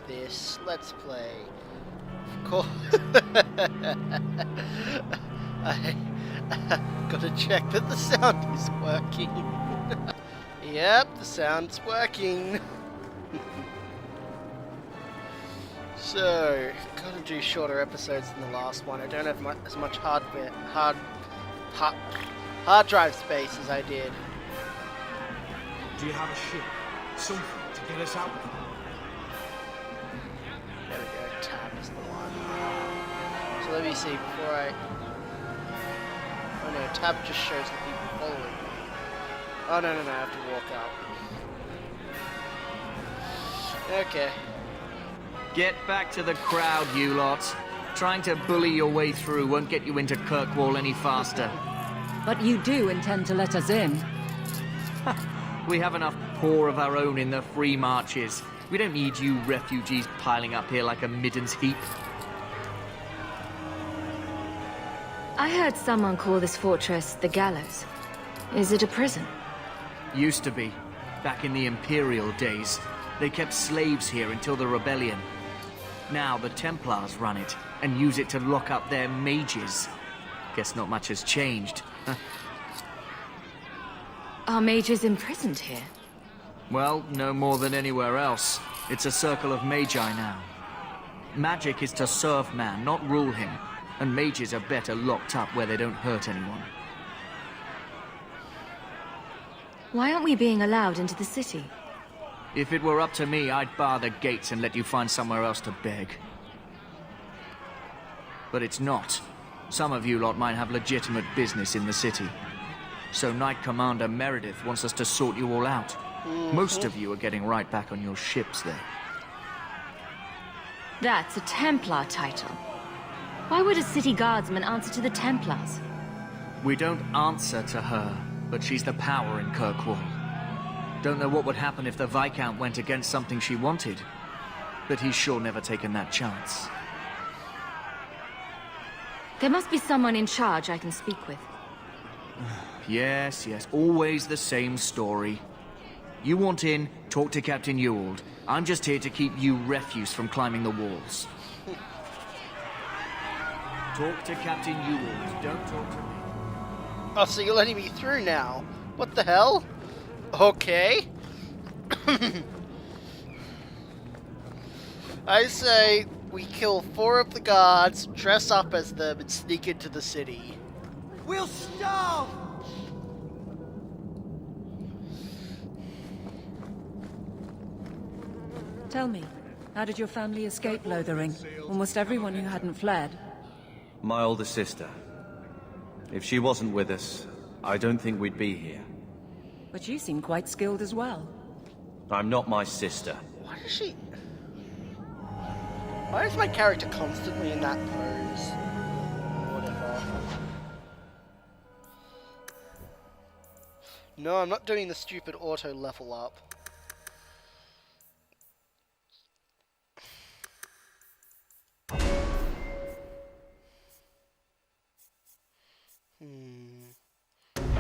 this. Let's play. Of course. I gotta check that the sound is working. Yep, the sound's working. So, gotta do shorter episodes than the last one. I don't have as much hard drive space as I did. Do you have a ship? Something to get us out? There we go, tab is the one. So let me see, before I... Oh no, tab just shows the people following me. Oh no, I have to walk out. Okay. Get back to the crowd, you lot. Trying to bully your way through won't get you into Kirkwall any faster. But you do intend to let us in. We have enough poor of our own in the free marches. We don't need you refugees piling up here like a middens heap. I heard someone call this fortress the Gallows. Is it a prison? Used to be. Back in the Imperial days. They kept slaves here until the rebellion. Now the Templars run it, and use it to lock up their mages. Guess not much has changed. Are mages imprisoned here? Well, no more than anywhere else. It's a circle of magi now. Magic is to serve man, not rule him. And mages are better locked up where they don't hurt anyone. Why aren't we being allowed into the city? If it were up to me, I'd bar the gates and let you find somewhere else to beg. But it's not. Some of you lot might have legitimate business in the city. So Knight Commander Meredith wants us to sort you all out. Most of you are getting right back on your ships there. That's a Templar title. Why would a city guardsman answer to the Templars? We don't answer to her, but she's the power in Kirkwall. Don't know what would happen if the Viscount went against something she wanted, but he's sure never taken that chance. There must be someone in charge I can speak with. Yes, always the same story. You want in, talk to Captain Ewald. I'm just here to keep you refuse from climbing the walls. Talk to Captain Ewald, don't talk to me. Oh, so you're letting me through now? What the hell? Okay. I say we kill 4 of the guards, dress up as them, and sneak into the city. We'll starve! Tell me, how did your family escape Lothering? Almost everyone who hadn't fled. My older sister. If she wasn't with us, I don't think we'd be here. But you seem quite skilled as well. I'm not my sister. Why does she... Why is my character constantly in that pose? Whatever. No, I'm not doing the stupid auto level up.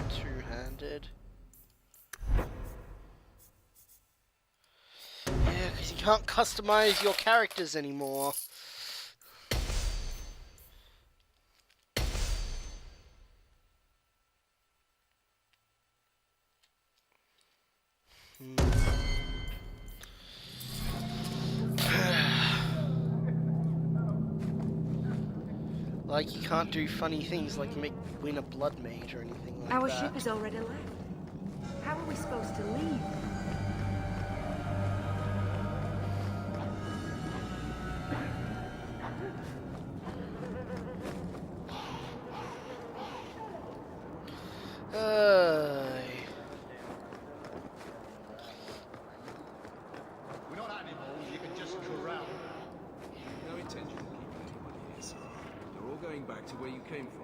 Two-handed. Yeah, because you can't customize your characters anymore. Like, you can't do funny things like win a blood mage or anything like that. Our ship is already left. How are we supposed to leave? We're not animals, you can just corral. No intention of keeping anyone here, sir. You're all going back to where you came from.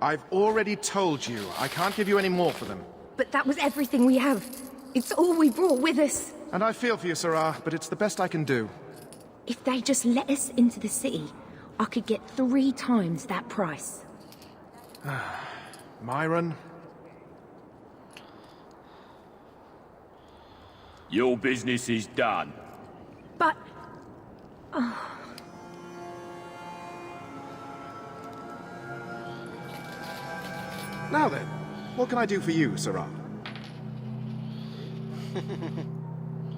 I've already told you, I can't give you any more for them. But that was everything we have. It's all we brought with us. And I feel for you, Sarah, but it's the best I can do. If they just let us into the city, I could get 3 times that price. Myron? Your business is done. But... Now then, what can I do for you, Sirrah?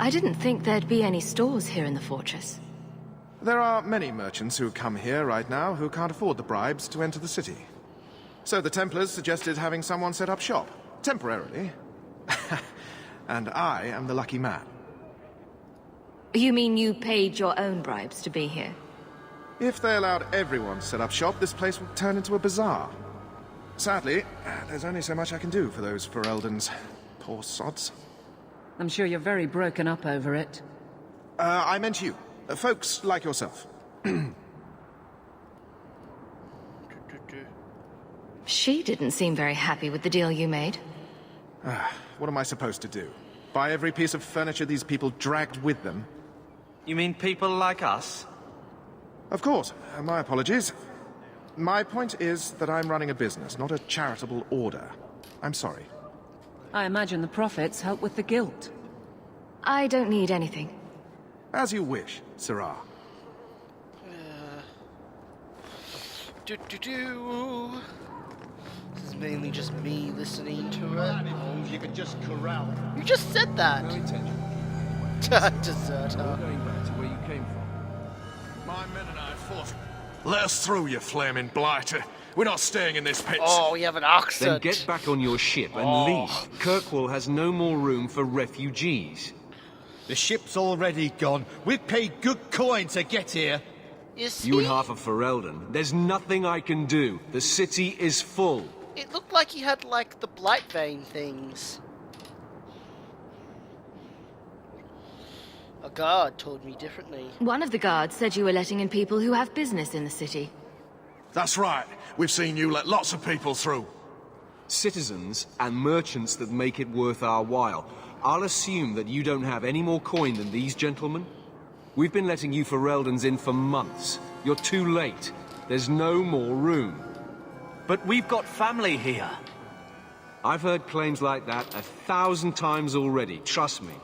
I didn't think there'd be any stores here in the fortress. There are many merchants who come here right now who can't afford the bribes to enter the city. So the Templars suggested having someone set up shop, temporarily. And I am the lucky man. You mean you paid your own bribes to be here? If they allowed everyone to set up shop, this place would turn into a bazaar. Sadly, there's only so much I can do for those Fereldans. Poor sods. I'm sure you're very broken up over it. I meant you. Folks like yourself. She didn't seem very happy with the deal you made. What am I supposed to do? Buy every piece of furniture these people dragged with them? You mean people like us? Of course. My apologies. My point is that I'm running a business, not a charitable order. I'm sorry. I imagine the profits help with the guilt. I don't need anything. As you wish, Sirrah. This is mainly just me listening to it. Animals you can just corral. You just said that. No intention. Deserter. You're going back to where you came from. My men and I fought. Let us through, you flaming blighter. We're not staying in this pit. Oh, we have an Then accent. get back on your ship and leave. Kirkwall has no more room for refugees. The ship's already gone. We've paid good coin to get here. Is You he? and half of Ferelden. There's nothing I can do. The city is full. It looked like he had, like, the blight vein things. A guard told me differently. One of the guards said you were letting in people who have business in the city. That's right. We've seen you let lots of people through. Citizens and merchants that make it worth our while. I'll assume that you don't have any more coin than these gentlemen. We've been letting you Fereldans in for months. You're too late. There's no more room. But we've got family here. I've heard claims like that 1,000 times already, trust me.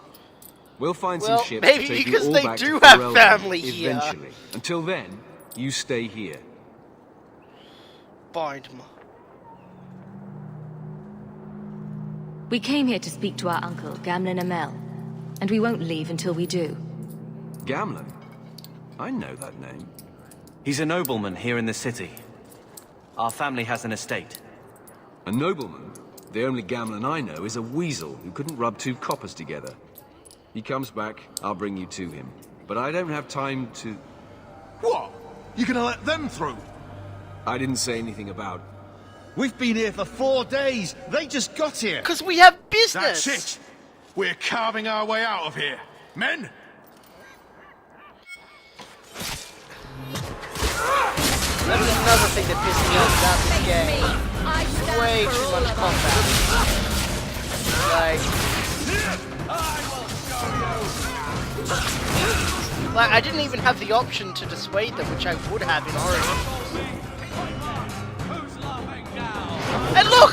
We'll find Well, some ships maybe to take because you all they back do to have Ferelden family here. eventually. Until then, you stay here. Bind him. We came here to speak to our uncle, Gamlen Amel, and we won't leave until we do. Gamlen? I know that name. He's a nobleman here in the city. Our family has an estate. A nobleman? The only Gamlen I know is a weasel who couldn't rub two coppers together. He comes back, I'll bring you to him. But I don't have time to... What? You gonna let them through? I didn't say anything about... We've been here for 4 days. They just got here. Because we have business. That's it. We're carving our way out of here. Men? That is another thing that pissed me off about this game. Way too much combat. Like, I didn't even have the option to dissuade them, which I would have in Origins. And look!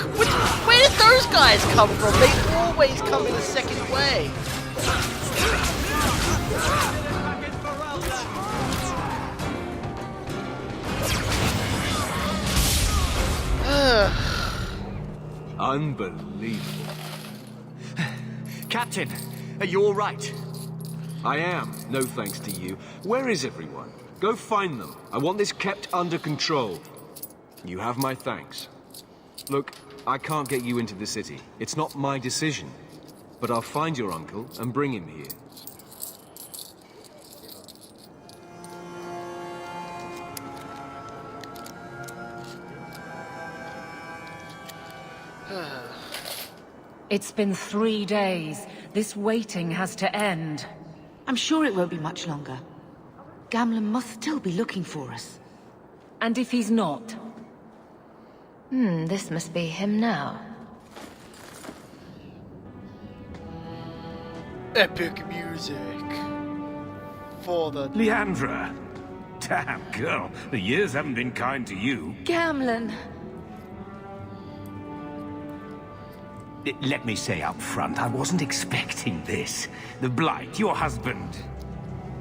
Where did those guys come from? They always come in a second way. Unbelievable. Captain, are you all right? I am, no thanks to you. Where is everyone? Go find them. I want this kept under control. You have my thanks. Look, I can't get you into the city. It's not my decision. But I'll find your uncle and bring him here. It's been 3 days. This waiting has to end. I'm sure it won't be much longer. Gamlen must still be looking for us. And if he's not? This must be him now. Epic music. For the... Leandra! Damn, girl, the years haven't been kind to you. Gamlen! Let me say up front, I wasn't expecting this. The Blight, your husband,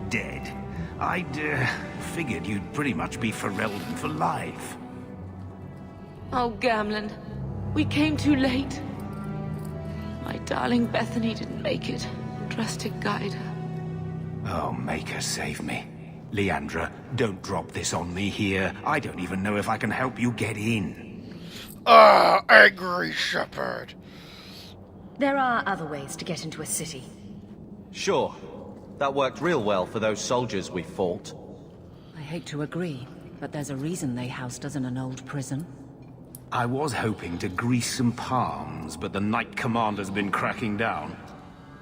dead. I'd figured you'd pretty much be Ferelden for life. Oh, Gamlen. We came too late. My darling Bethany didn't make it. Drastic guide her. Oh, Maker, save me. Leandra, don't drop this on me here. I don't even know if I can help you get in. Angry Shepherd. There are other ways to get into a city. Sure. That worked real well for those soldiers we fought. I hate to agree, but there's a reason they housed us in an old prison. I was hoping to grease some palms, but the Knight Commander's been cracking down.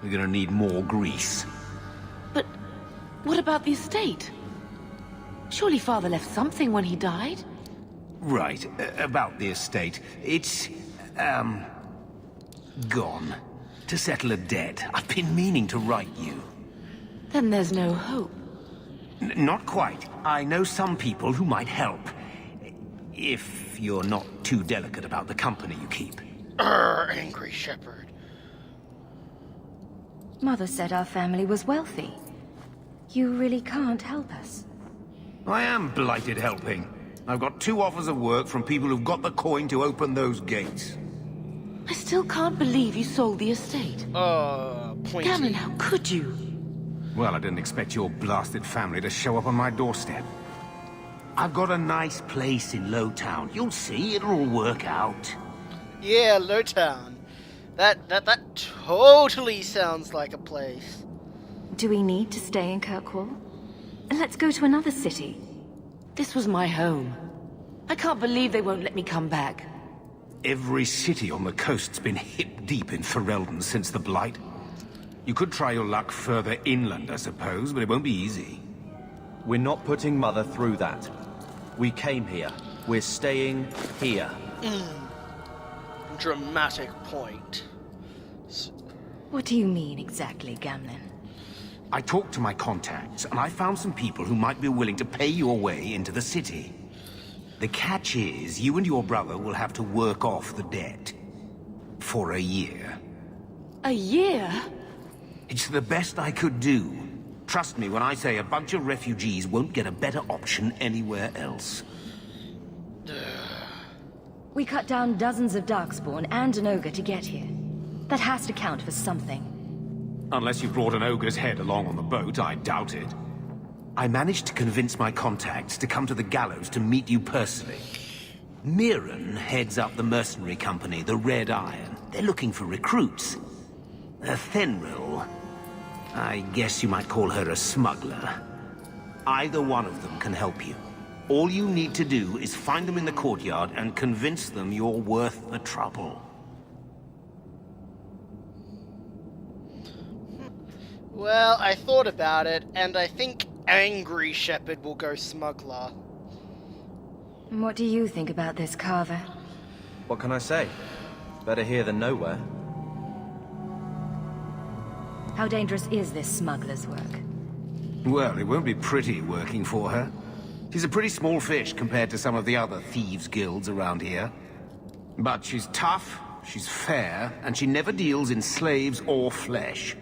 We're gonna need more grease. But what about the estate? Surely Father left something when he died? Right, about the estate. It's, gone. To settle a debt. I've been meaning to write you. Then there's no hope. Not quite. I know some people who might help. If you're not too delicate about the company you keep. Angry Shepherd. Mother said our family was wealthy. You really can't help us. I am blighted helping. I've got 2 offers of work from people who've got the coin to open those gates. I still can't believe you sold the estate. Pointy. Gamlen, how could you? Well, I didn't expect your blasted family to show up on my doorstep. I've got a nice place in Lowtown. You'll see, it'll all work out. Yeah, Lowtown. That totally sounds like a place. Do we need to stay in Kirkwall? Let's go to another city. This was my home. I can't believe they won't let me come back. Every city on the coast's been hip-deep in Ferelden since the Blight. You could try your luck further inland, I suppose, but it won't be easy. We're not putting Mother through that. We came here. We're staying here. Dramatic point. What do you mean exactly, Gamlen? I talked to my contacts, and I found some people who might be willing to pay your way into the city. The catch is, you and your brother will have to work off the debt. For a year. A year? It's the best I could do. Trust me when I say a bunch of refugees won't get a better option anywhere else. We cut down dozens of Darkspawn and an ogre to get here. That has to count for something. Unless you brought an ogre's head along on the boat, I doubt it. I managed to convince my contacts to come to the gallows to meet you personally. Mirren heads up the mercenary company, the Red Iron. They're looking for recruits. Fenrir, I guess you might call her a smuggler. Either one of them can help you. All you need to do is find them in the courtyard and convince them you're worth the trouble. Well, I thought about it, and I think Angry Shepherd will go smuggler. What do you think about this, Carver? What can I say? Better here than nowhere. How dangerous is this smuggler's work? Well, it won't be pretty working for her. She's a pretty small fish compared to some of the other thieves' guilds around here. But she's tough, she's fair, and she never deals in slaves or flesh.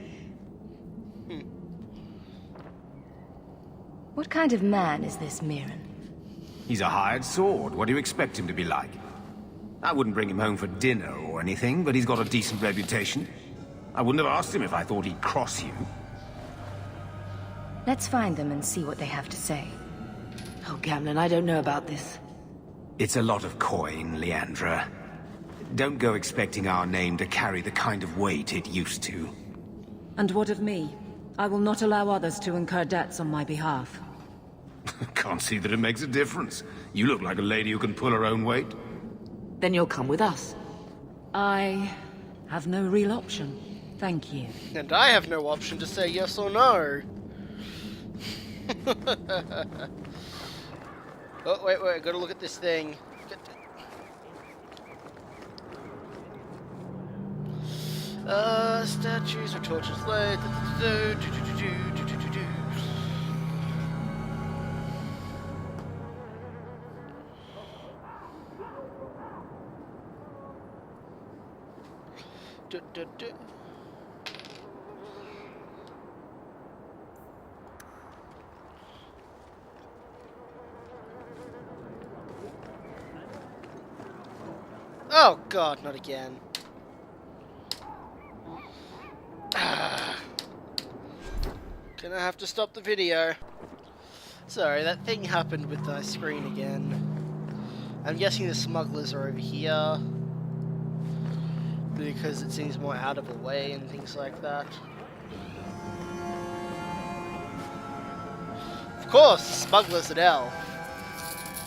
What kind of man is this Mirren? He's a hired sword. What do you expect him to be like? I wouldn't bring him home for dinner or anything, but he's got a decent reputation. I wouldn't have asked him if I thought he'd cross you. Let's find them and see what they have to say. Oh, Gamlen, I don't know about this. It's a lot of coin, Leandra. Don't go expecting our name to carry the kind of weight it used to. And what of me? I will not allow others to incur debts on my behalf. Can't see that it makes a difference. You look like a lady who can pull her own weight. Then you'll come with us. I have no real option. Thank you. And I have no option to say yes or no. Oh, wait, I gotta look at this thing. Statues or torches laid. Oh god, not again. Gonna have to stop the video. Sorry, that thing happened with my screen again. I'm guessing the smugglers are over here, because it seems more out of the way and things like that. Of course, smugglers at L.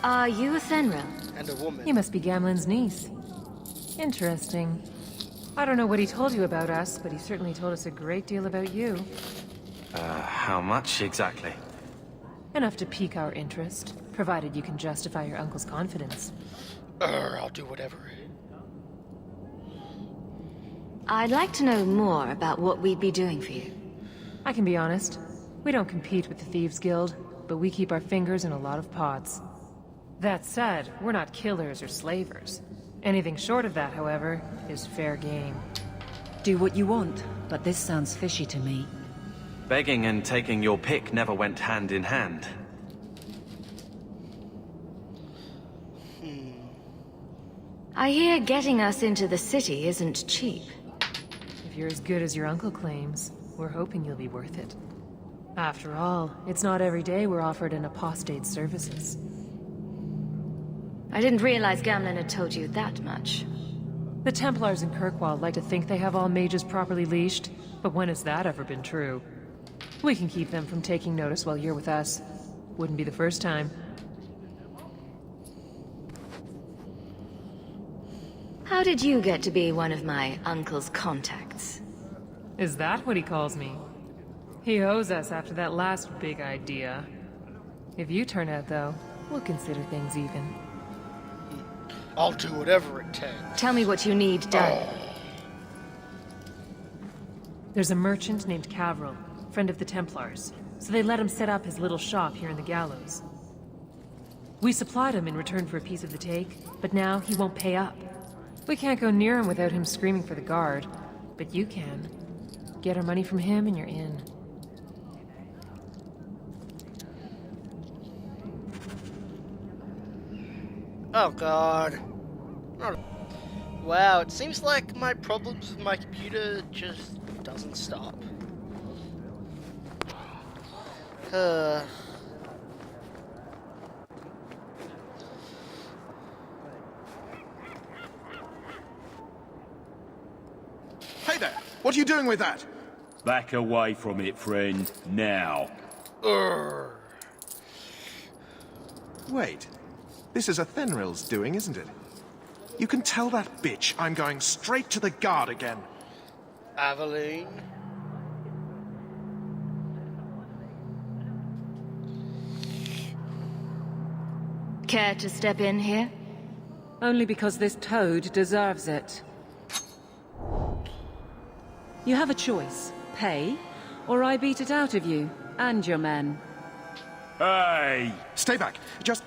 Are you a Fenrir? And a woman. You must be Gamlen's niece. Interesting. I don't know what he told you about us, but he certainly told us a great deal about you. How much exactly? Enough to pique our interest, provided you can justify your uncle's confidence. I'll do whatever. I'd like to know more about what we'd be doing for you. I can be honest. We don't compete with the Thieves Guild, but we keep our fingers in a lot of pots. That said, we're not killers or slavers. Anything short of that, however, is fair game. Do what you want, but this sounds fishy to me. Begging and taking your pick never went hand in hand. I hear getting us into the city isn't cheap. If you're as good as your uncle claims, we're hoping you'll be worth it. After all, it's not every day we're offered an apostate's services. I didn't realize Gamlen had told you that much. The Templars in Kirkwall like to think they have all mages properly leashed, but when has that ever been true? We can keep them from taking notice while you're with us. Wouldn't be the first time. How did you get to be one of my uncle's contacts? Is that what he calls me? He owes us after that last big idea. If you turn out, though, we'll consider things even. I'll do whatever it takes. Tell me what you need done. There's a merchant named Cavril, friend of the Templars, so they let him set up his little shop here in the Gallows. We supplied him in return for a piece of the take, but now he won't pay up. We can't go near him without him screaming for the guard, but you can. Get our money from him and you're in. Oh god. Wow, it seems like my problems with my computer just doesn't stop. Hey there! What are you doing with that? Back away from it, friend. Now. Wait. This is a Fenrir's doing, isn't it? You can tell that bitch I'm going straight to the guard again. Aveline. Care to step in here? Only because this toad deserves it. You have a choice. Pay, or I beat it out of you, and your men. Hey! Stay back. Just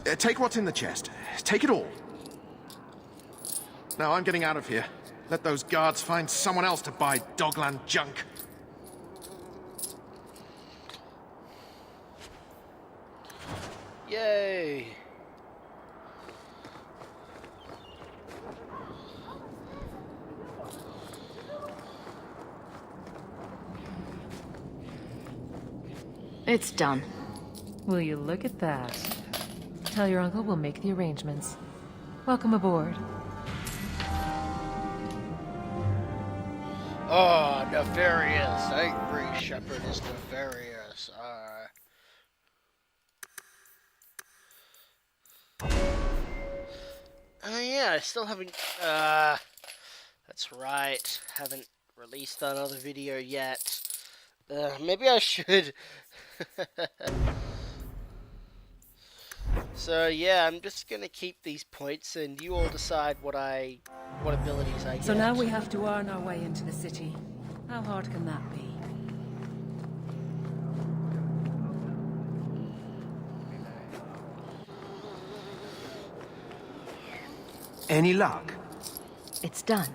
take what's in the chest. Take it all. Now I'm getting out of here. Let those guards find someone else to buy Dogland junk. Yay! It's done. Will you look at that? Tell your uncle we'll make the arrangements. Welcome aboard. Oh, nefarious. Angry Shepherd is nefarious. Oh yeah, I still haven't, that's right. Haven't released that other video yet. Maybe I should. So yeah, I'm just gonna keep these points and you all decide what abilities I get. So now we have to earn our way into the city. How hard can that be? Any luck? It's done.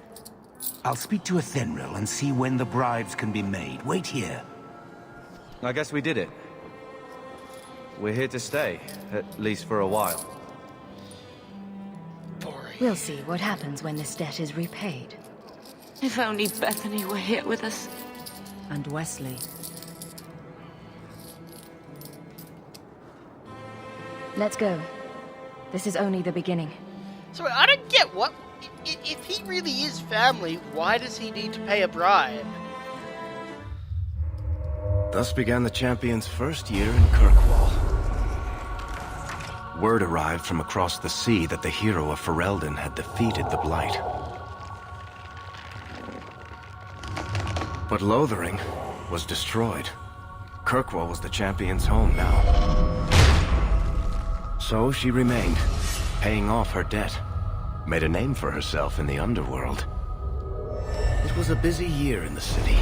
I'll speak to Athenril and see when the bribes can be made. Wait here. I guess we did it. We're here to stay, at least for a while. We'll see what happens when this debt is repaid. If only Bethany were here with us. And Wesley. Let's go. This is only the beginning. So I don't get what... If he really is family, why does he need to pay a bribe? Thus began the champion's first year in Kirkwall. Word arrived from across the sea that the hero of Ferelden had defeated the Blight. But Lothering was destroyed. Kirkwall was the champion's home now. So she remained, paying off her debt. Made a name for herself in the underworld. It was a busy year in the city.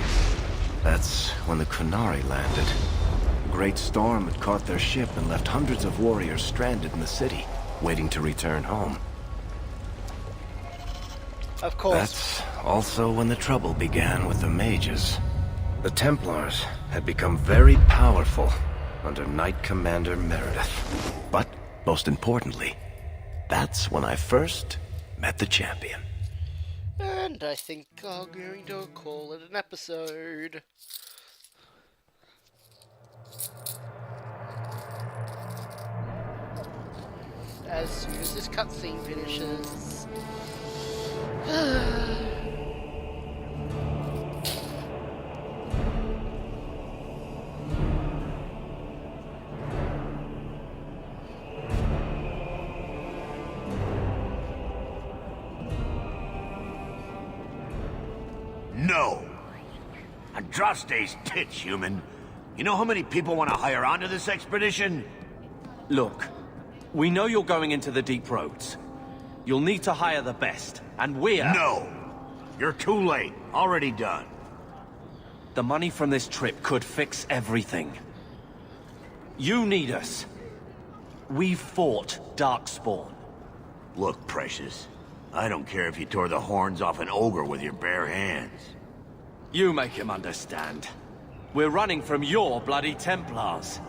That's when the Qunari landed. A great storm had caught their ship and left hundreds of warriors stranded in the city, waiting to return home. Of course. That's also when the trouble began with the mages. The Templars had become very powerful under Knight Commander Meredith. But, most importantly, that's when I first met the champion. And I think I'm going to call it an episode. As soon as this cutscene finishes. No! Andraste's tits, human. You know how many people want to hire onto this expedition? Look, we know you're going into the deep roads. You'll need to hire the best, and we're... No! You're too late. Already done. The money from this trip could fix everything. You need us. We've fought Darkspawn. Look, Precious. I don't care if you tore the horns off an ogre with your bare hands. You make him understand. We're running from your bloody Templars.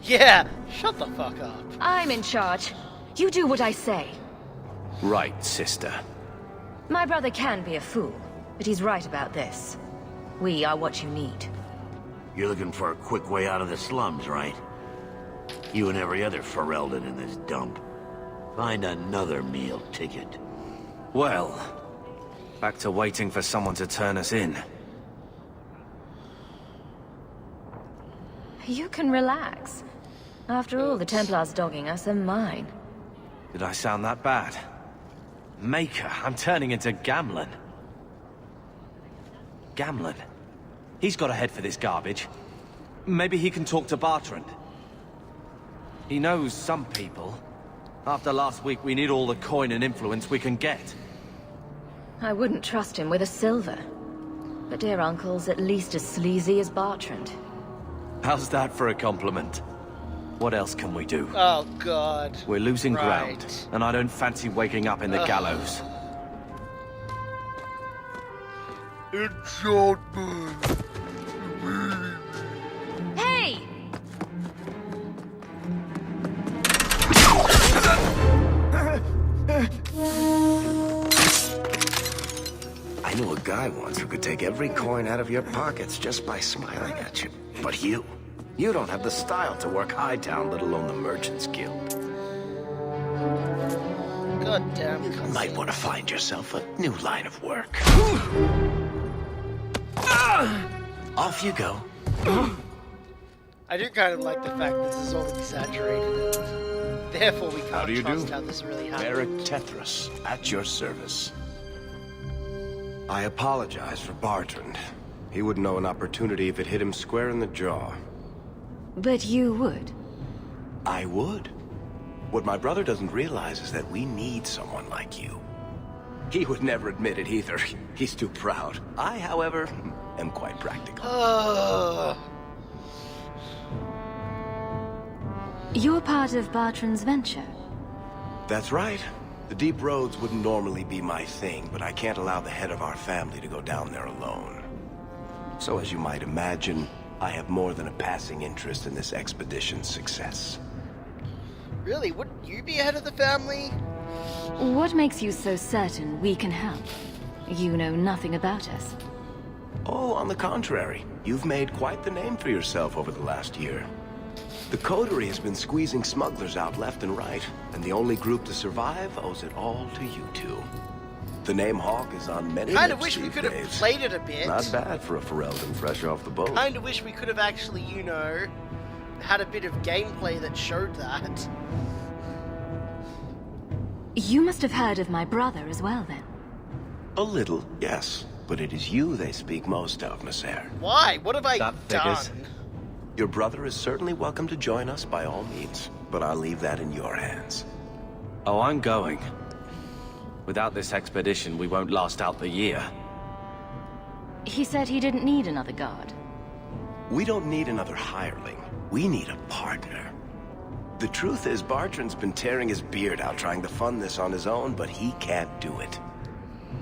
Yeah, shut the fuck up. I'm in charge. You do what I say. Right, sister. My brother can be a fool, but he's right about this. We are what you need. You're looking for a quick way out of the slums, right? You and every other Ferelden in this dump. Find another meal ticket. Well, back to waiting for someone to turn us in. You can relax. After all, the Templars dogging us are mine. Did I sound that bad? Maker, I'm turning into Gamlen. Gamlen? He's got a head for this garbage. Maybe he can talk to Bartrand. He knows some people. After last week, we need all the coin and influence we can get. I wouldn't trust him with a silver. But dear uncle's at least as sleazy as Bartrand. How's that for a compliment? What else can we do? Oh, God. We're losing Right. ground, and I don't fancy waking up in the gallows. Enchantment. Hey! I knew a guy once who could take every coin out of your pockets just by smiling at you. But you don't have the style to work Hightown, let alone the Merchants Guild. Goddamn. You might want to find yourself a new line of work. Off you go. I do kind of like the fact that this is all exaggerated. And therefore, we How can't do you trust do? how this really happened. Eric Tethras, at your service. I apologize for Bartrand. He wouldn't know an opportunity if it hit him square in the jaw. But you would. I would. What my brother doesn't realize is that we need someone like you. He would never admit it either. He's too proud. I, however, am quite practical. You're part of Bartrand's venture. That's right. The deep roads wouldn't normally be my thing, but I can't allow the head of our family to go down there alone. So as you might imagine, I have more than a passing interest in this expedition's success. Really? Wouldn't you be ahead of the family? What makes you so certain we can help? You know nothing about us. Oh, on the contrary. You've made quite the name for yourself over the last year. The Coterie has been squeezing smugglers out left and right, and the only group to survive owes it all to you two. The name Hawk is on many Kind of lips wish we these could have days. played it a bit. Not bad for a Ferelden fresh off the boat. Kind of wish we could have actually, you know, had a bit of gameplay that showed that. You must have heard of my brother as well, then. A little, yes. But it is you they speak most of, Miss Eyre. Why? What have I done? Your brother is certainly welcome to join us by all means, but I'll leave that in your hands. Oh, I'm going. Without this expedition, we won't last out the year. He said he didn't need another guard. We don't need another hireling. We need a partner. The truth is, Bartrand's been tearing his beard out trying to fund this on his own, but he can't do it.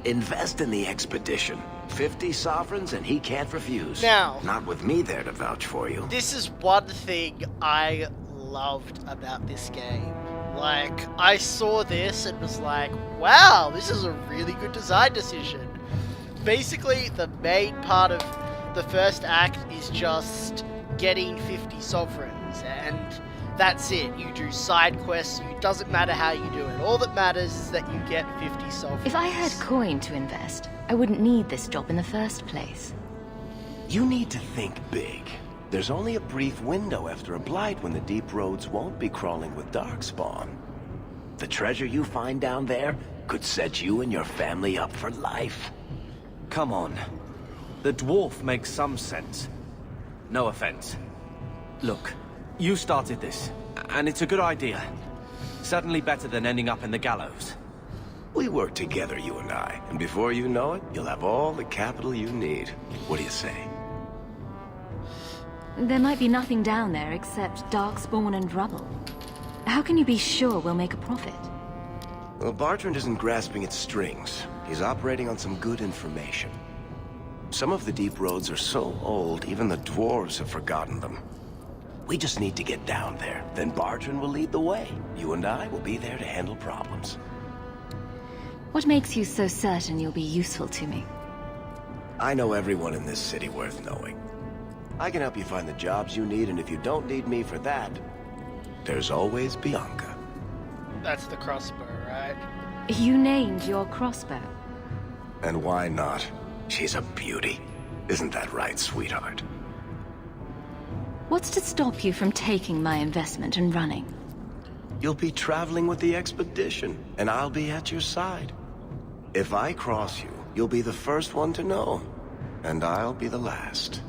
Invest in the expedition. 50 sovereigns and he can't refuse. Now, not with me there to vouch for you. This is one thing I loved about this game. Like, I saw this and was like, wow, this is a really good design decision. Basically, the main part of the first act is just getting 50 sovereigns, and that's it. You do side quests, it doesn't matter how you do it. All that matters is that you get 50 sovereigns. If I had coin to invest, I wouldn't need this job in the first place. You need to think big. There's only a brief window after a blight when the deep roads won't be crawling with darkspawn. The treasure you find down there could set you and your family up for life. Come on. The dwarf makes some sense. No offense. Look, you started this, and it's a good idea. Certainly better than ending up in the gallows. We work together, you and I, and before you know it, you'll have all the capital you need. What do you say? There might be nothing down there except darkspawn and rubble. How can you be sure we'll make a profit? Well, Bartrand isn't grasping at strings. He's operating on some good information. Some of the deep roads are so old, even the dwarves have forgotten them. We just need to get down there. Then Bartrand will lead the way. You and I will be there to handle problems. What makes you so certain you'll be useful to me? I know everyone in this city worth knowing. I can help you find the jobs you need, and if you don't need me for that, there's always Bianca. That's the crossbow, right? You named your crossbow. And why not? She's a beauty. Isn't that right, sweetheart? What's to stop you from taking my investment and running? You'll be traveling with the expedition, and I'll be at your side. If I cross you, you'll be the first one to know, and I'll be the last.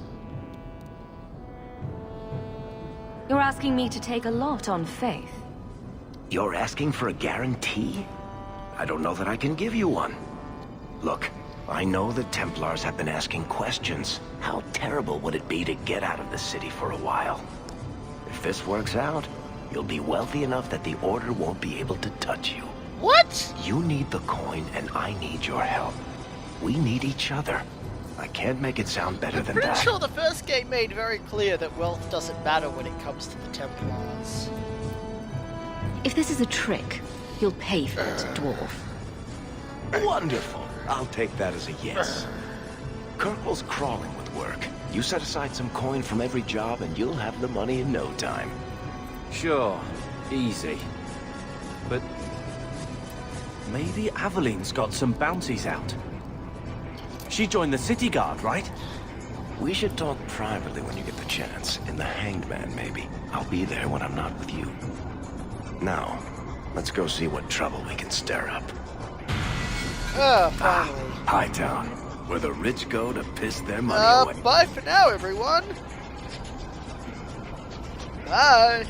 You're asking me to take a lot on faith. You're asking for a guarantee? I don't know that I can give you one. Look, I know the Templars have been asking questions. How terrible would it be to get out of the city for a while? If this works out, you'll be wealthy enough that the Order won't be able to touch you. What? You need the coin, and I need your help. We need each other. I can't make it sound better than Pretty that. sure the first game made very clear that wealth doesn't matter when it comes to the Templars. If this is a trick, you'll pay for it, dwarf. Wonderful. I'll take that as a yes. Kirkwall's crawling with work. You set aside some coin from every job and you'll have the money in no time. Sure, easy. But maybe Aveline's got some bounties out. She joined the city guard, right? We should talk privately when you get the chance. In the Hanged Man, maybe. I'll be there when I'm not with you. Now, let's go see what trouble we can stir up. Finally. Hightown, where the rich go to piss their money away. Bye for now, everyone. Bye.